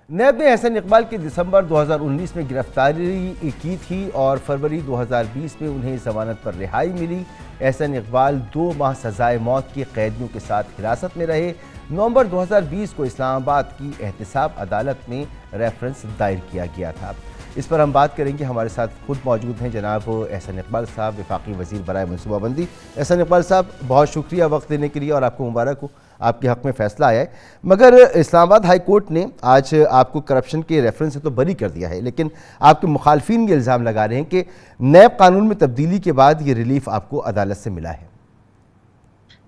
NAB نے احسن اقبال کی دسمبر 2019 میں گرفتاری کی تھی اور فروری 2020 میں انہیں ضمانت پر رہائی ملی۔ احسن اقبال 2 ماہ سزائے موت کے قیدیوں کے ساتھ حراست میں رہے۔ نومبر 2020 کو اسلام آباد کی احتساب عدالت میں ریفرنس دائر کیا گیا تھا۔ اس پر ہم بات کریں گے، ہمارے ساتھ خود موجود ہیں جناب احسن اقبال صاحب، وفاقی وزیر برائے منصوبہ بندی۔ احسن اقبال صاحب، بہت شکریہ وقت دینے کے لیے اور آپ کو مبارک ہو، آپ کے حق میں فیصلہ آیا ہے۔ مگر اسلام آباد ہائی کورٹ نے آج آپ کو کرپشن کے ریفرنس سے تو بری کر دیا ہے، لیکن آپ کے مخالفین یہ الزام لگا رہے ہیں کہ نیب قانون میں تبدیلی کے بعد یہ ریلیف آپ کو عدالت سے ملا ہے۔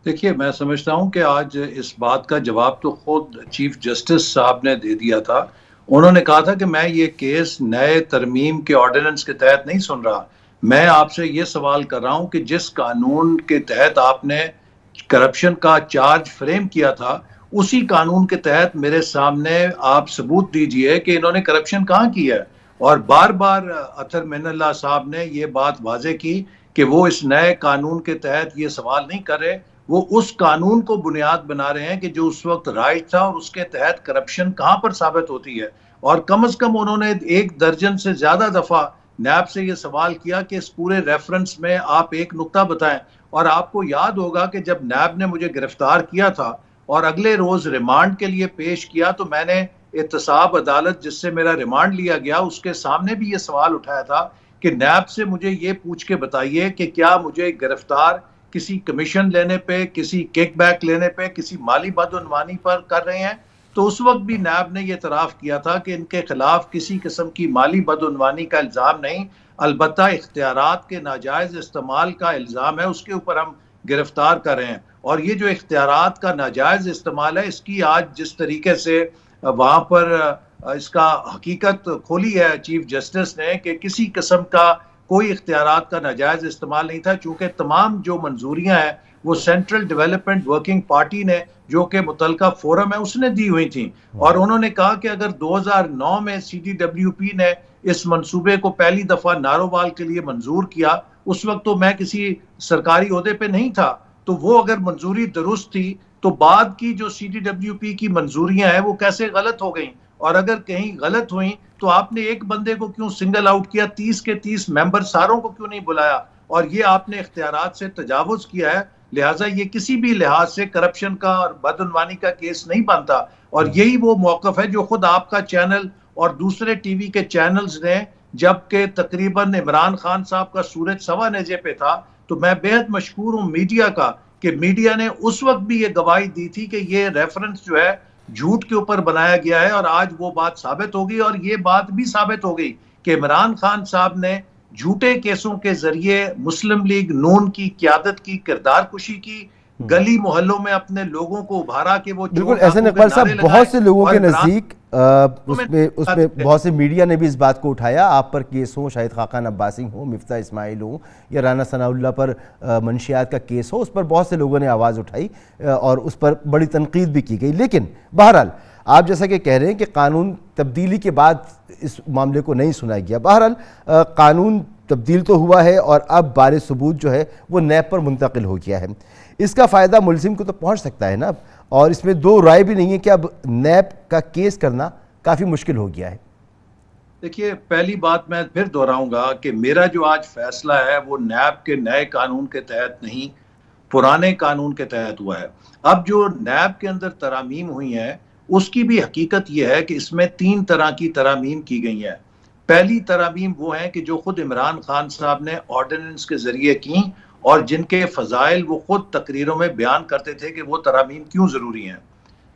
دیکھیے، میں سمجھتا ہوں کہ آج اس بات کا جواب تو خود چیف جسٹس صاحب نے دے دیا تھا۔ انہوں نے کہا تھا کہ میں یہ کیس نئے ترمیم کے آرڈیننس کے تحت نہیں سن رہا، میں آپ سے یہ سوال کر رہا ہوں کہ جس قانون کے تحت آپ نے کرپشن کا چارج فریم کیا تھا، اسی قانون کے تحت میرے سامنے آپ ثبوت دیجئے کہ انہوں نے کرپشن کہاں کی ہے۔ اور بار بار اطہر من اللہ صاحب نے یہ بات واضح کی کہ وہ اس نئے قانون کے تحت یہ سوال نہیں کر رہے، وہ اس قانون کو بنیاد بنا رہے ہیں کہ جو اس وقت رائج تھا اور اس کے تحت کرپشن کہاں پر ثابت ہوتی ہے۔ اور کم از کم انہوں نے 1 درجن سے زیادہ دفعہ نیب سے یہ سوال کیا کہ اس پورے ریفرنس میں آپ ایک نقطہ بتائیں۔ اور آپ کو یاد ہوگا کہ جب نیب نے مجھے گرفتار کیا تھا اور اگلے روز ریمانڈ کے لیے پیش کیا، تو میں نے احتساب عدالت جس سے میرا ریمانڈ لیا گیا اس کے سامنے بھی یہ سوال اٹھایا تھا کہ نیب سے مجھے یہ پوچھ کے بتائیے کہ کیا مجھے گرفتار کسی کمیشن لینے پہ، کسی کک بیک لینے پہ، کسی مالی بدعنوانی پر کر رہے ہیں۔ تو اس وقت بھی نیب نے یہ اعتراف کیا تھا کہ ان کے خلاف کسی قسم کی مالی بدعنوانی کا الزام نہیں، البتہ اختیارات کے ناجائز استعمال کا الزام ہے، اس کے اوپر ہم گرفتار کر رہے ہیں۔ اور یہ جو اختیارات کا ناجائز استعمال ہے، اس کی آج جس طریقے سے وہاں پر اس کا حقیقت کھولی ہے چیف جسٹس نے کہ کسی قسم کا کوئی اختیارات کا ناجائز استعمال نہیں تھا، چونکہ تمام جو منظوریاں ہیں وہ سینٹرل ڈیولپمنٹ ورکنگ پارٹی نے، جو کہ متعلقہ فورم ہے، اس نے دی ہوئی تھیں۔ اور انہوں نے کہا کہ اگر 2009 میں سی ڈی ڈبلیو پی نے اس منصوبے کو پہلی دفعہ نارووال کے لیے منظور کیا، اس وقت تو میں کسی سرکاری عہدے پہ نہیں تھا، تو وہ اگر منظوری درست تھی تو بعد کی جو سی ڈی ڈبلیو پی کی منظوریاں ہیں وہ کیسے غلط ہو گئیں؟ اور اگر کہیں غلط ہوئیں تو آپ نے ایک بندے کو کیوں سنگل آؤٹ کیا، 30 کے 30 ممبر ساروں کو کیوں نہیں بلایا؟ اور یہ آپ نے اختیارات سے تجاوز کیا ہے، لہٰذا یہ کسی بھی لحاظ سے کرپشن کا اور بدعنوانی کا کیس نہیں بنتا۔ اور یہی وہ موقف ہے جو خود آپ کا چینل اور دوسرے ٹی وی کے چینلز نے، جبکہ تقریباً عمران خان صاحب کا سورج سوا نیزے پہ تھا، تو میں بہت مشکور ہوں میڈیا کا کہ میڈیا نے اس وقت بھی یہ گواہی دی تھی کہ یہ ریفرنس جو ہے جھوٹ کے اوپر بنایا گیا ہے، اور آج وہ بات ثابت ہو گئی۔ اور یہ بات بھی ثابت ہو گئی کہ عمران خان صاحب نے جھوٹے کیسوں کے ذریعے مسلم لیگ نون کی قیادت کی کردار کشی کی، گلی محلوں میں اپنے لوگوں کو ابھارا کہ وہ بالکل احسن اقبال صاحب، بہت سے لوگوں کے نزدیک اس میں بہت سے میڈیا نے بھی اس بات کو اٹھایا، آپ پر کیس ہوں، شاہد خاقان عباسی ہوں، مفتاح اسماعیل ہوں، یا رانا ثناء اللہ پر منشیات کا کیس ہو، اس پر بہت سے لوگوں نے آواز اٹھائی اور اس پر بڑی تنقید بھی کی گئی۔ لیکن بہرحال آپ جیسا کہ کہہ رہے ہیں کہ قانون تبدیلی کے بعد اس معاملے کو نہیں سنایا گیا، بہرحال قانون تبدیل تو ہوا ہے اور اب بار ثبوت جو ہے وہ نیب پر منتقل ہو گیا ہے۔ اس کا فائدہ ملزم کو تو پہنچ سکتا ہے نا، اور اس میں دو رائے بھی نہیں ہے کہ اب نیب کا کیس کرنا کافی مشکل ہو گیا ہے۔ دیکھیے، پہلی بات میں پھر دہراؤں گا کہ میرا جو آج فیصلہ ہے وہ نیب کے نئے قانون کے تحت نہیں، پرانے قانون کے تحت ہوا ہے۔ اب جو نیب کے اندر ترامیم ہوئی ہیں اس کی بھی حقیقت یہ ہے کہ اس میں 3 طرح کی ترامیم کی گئی ہیں۔ پہلی ترامیم وہ ہیں کہ جو خود عمران خان صاحب نے آرڈیننس کے ذریعے کی اور جن کے فضائل وہ خود تقریروں میں بیان کرتے تھے کہ وہ ترامیم کیوں ضروری ہیں۔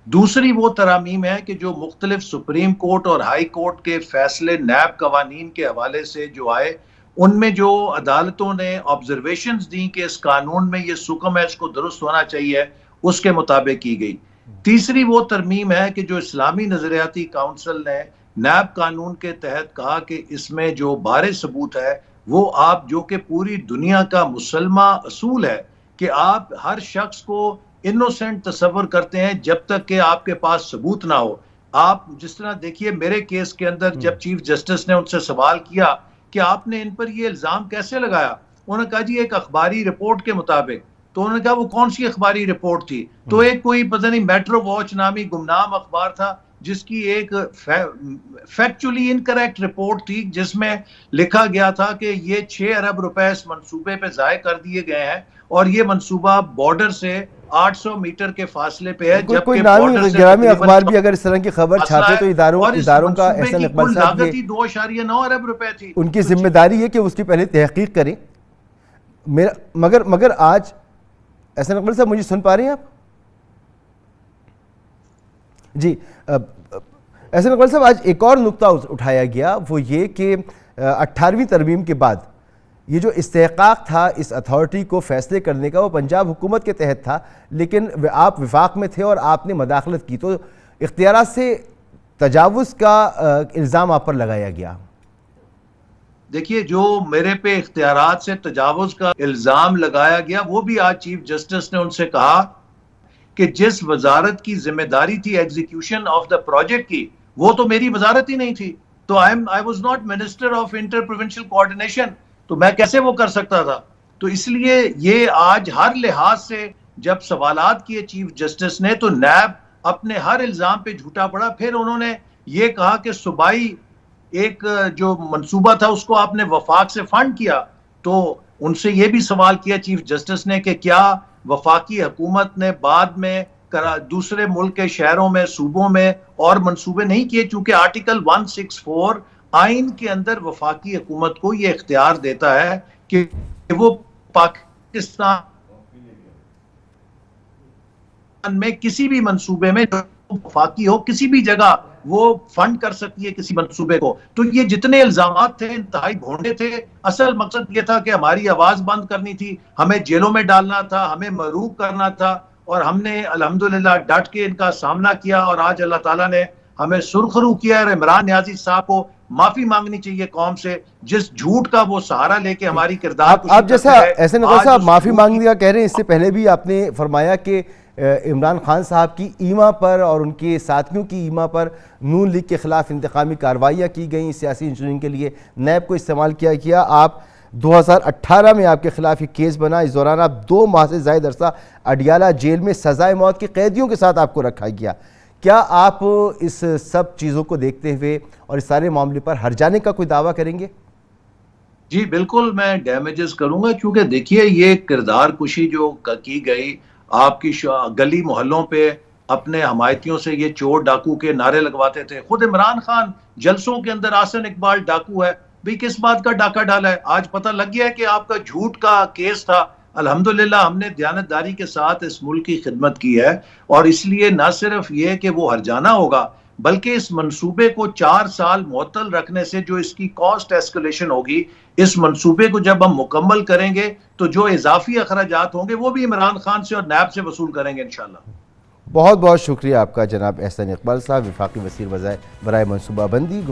دوسری وہ ترامیم ہے کہ جو مختلف سپریم کورٹ اور ہائی کورٹ کے فیصلے نیب قوانین کے حوالے سے جو آئے، ان میں جو عدالتوں نے آبزرویشنز دیں کہ اس قانون میں یہ سکم ہے، اس کو درست ہونا چاہیے، اس کے مطابق کی گئی۔ تیسری وہ ترمیم ہے کہ جو اسلامی نظریاتی کونسل نے نیب قانون کے تحت کہا کہ اس میں جو بار ثبوت ہے وہ آپ، جو کہ پوری دنیا کا مسلمہ اصول ہے کہ آپ ہر شخص کو انوسنٹ تصور کرتے ہیں جب تک کہ آپ کے پاس ثبوت نہ ہو۔ آپ جس طرح دیکھیے میرے کیس کے اندر جب چیف جسٹس نے ان سے سوال کیا کہ آپ نے ان پر یہ الزام کیسے لگایا، انہوں نے کہا جی ایک اخباری رپورٹ کے مطابق۔ تو انہوں نے کہا وہ کون سی اخباری رپورٹ تھی؟ تو ایک کوئی پتہ نہیں میٹرو واچ نامی گمنام اخبار تھا جس کی ایک فیکچولی انکریکٹ رپورٹ تھی، جس میں لکھا گیا تھا کہ یہ 6 ارب روپے اس منصوبے پہ ضائع کر دیے گئے ہیں اور یہ منصوبہ بارڈر سے 800 میٹر کے فاصلے پہ ہے، کوئی نامی گرامی اخبار بھی اگر اس طرح کی خبر چھاپے تو اداروں کا احسان اقبال صاحب لاگت ہی 2.9 ارب روپے تھی. ان کی ذمہ داری ہے کہ اس کی پہلے تحقیق کریں. مگر آج احسان اقبال صاحب مجھے سن پا رہے ہیں آپ؟ جی احسان اقبال صاحب، آج ایک اور نقطہ اٹھایا گیا، وہ یہ کہ 18ویں ترمیم کے بعد یہ جو استحقاق تھا اس اتھارٹی کو فیصلے کرنے کا، وہ پنجاب حکومت کے تحت تھا، لیکن آپ وفاق میں تھے اور آپ نے مداخلت کی، تو اختیارات سے تجاوز کا الزام آپ پر لگایا گیا. دیکھیے، جو میرے پہ اختیارات سے تجاوز کا الزام لگایا گیا، وہ بھی آج چیف جسٹس نے ان سے کہا کہ جس وزارت کی ذمہ داری تھی ایگزیکیوشن آف دا پروجیکٹ کی، وہ تو میری وزارت ہی نہیں تھی. تو I was not Minister of Inter-Provincial Coordination. تو میں کیسے وہ کر سکتا تھا؟ تو اس لیے یہ آج ہر لحاظ سے جب سوالات کیے چیف جسٹس نے تو نیب اپنے ہر الزام پہ جھوٹا پڑا. پھر انہوں نے یہ کہا کہ صوبائی ایک جو منصوبہ تھا اس کو آپ نے وفاق سے فنڈ کیا. تو ان سے یہ بھی سوال کیا چیف جسٹس نے کہ کیا وفاقی حکومت نے بعد میں دوسرے ملک کے شہروں میں، صوبوں میں اور منصوبے نہیں کیے؟ چونکہ آرٹیکل 164 آئین کے اندر وفاقی حکومت کو یہ اختیار دیتا ہے کہ وہ پاکستان میں کسی بھی منصوبے میں جو وفاقی ہو، کسی بھی جگہ وہ فنڈ کر سکتی ہے کسی منصوبے کو. تو یہ جتنے الزامات تھے انتہائی بھونڈے تھے. اصل مقصد یہ تھا کہ ہماری آواز بند کرنی تھی، ہمیں جیلوں میں ڈالنا تھا، ہمیں مروب کرنا تھا، اور ہم نے الحمدللہ ڈٹ کے ان کا سامنا کیا. اور آج اللہ تعالیٰ نے ہمیں سرخرو کیا. اور عمران نیازی صاحب کو معافی مانگنی چاہیے قوم سے، جس جھوٹ کا وہ سہارا لے کے ہماری کردار آپ جیسا احسان اقبال صاحب معافی مانگنے کا کہہ رہے ہیں، اس سے پہلے بھی آپ نے فرمایا کہ عمران خان صاحب کی ایما پر اور ان کے ساتھیوں کی ایما پر نون لیگ کے خلاف انتقامی کارروائیاں کی گئیں، سیاسی انجینئرنگ کے لیے نیب کو استعمال کیا گیا. آپ 2018 میں آپ کے خلاف یہ کیس بنا، اس دوران آپ 2 ماہ سے زائد عرصہ اڈیالہ جیل میں سزائے موت کے قیدیوں کے ساتھ آپ کو رکھا گیا. کیا آپ اس سب چیزوں کو دیکھتے ہوئے اور اس سارے معاملے پر ہر جانے کا کوئی دعویٰ کریں گے؟ جی بالکل، میں ڈیمیجز کروں گا، کیونکہ دیکھیے یہ کردار کشی جو کی گئی، آپ کی گلی محلوں پہ اپنے حمایتیوں سے یہ چور ڈاکو کے نعرے لگواتے تھے. خود عمران خان جلسوں کے اندر احسان اقبال ڈاکو ہے، بھی کس بات کا ڈاکہ ڈالا ہے؟ آج پتہ لگ گیا ہے کہ آپ کا جھوٹ کا کیس تھا. الحمدللہ ہم نے دیانتداری کے ساتھ اس ملک کی خدمت کی ہے، اور اس لیے نہ صرف یہ کہ وہ ہرجانہ ہوگا، بلکہ اس منصوبے کو 4 سال معطل رکھنے سے جو اس کی کاسٹ ایسکلیشن ہوگی، اس منصوبے کو جب ہم مکمل کریں گے تو جو اضافی اخراجات ہوں گے وہ بھی عمران خان سے اور نیب سے وصول کریں گے انشاءاللہ. بہت بہت شکریہ آپ کا جناب احسان اقبال صاحب، وفاقی وزیر برائے منصوبہ بندی.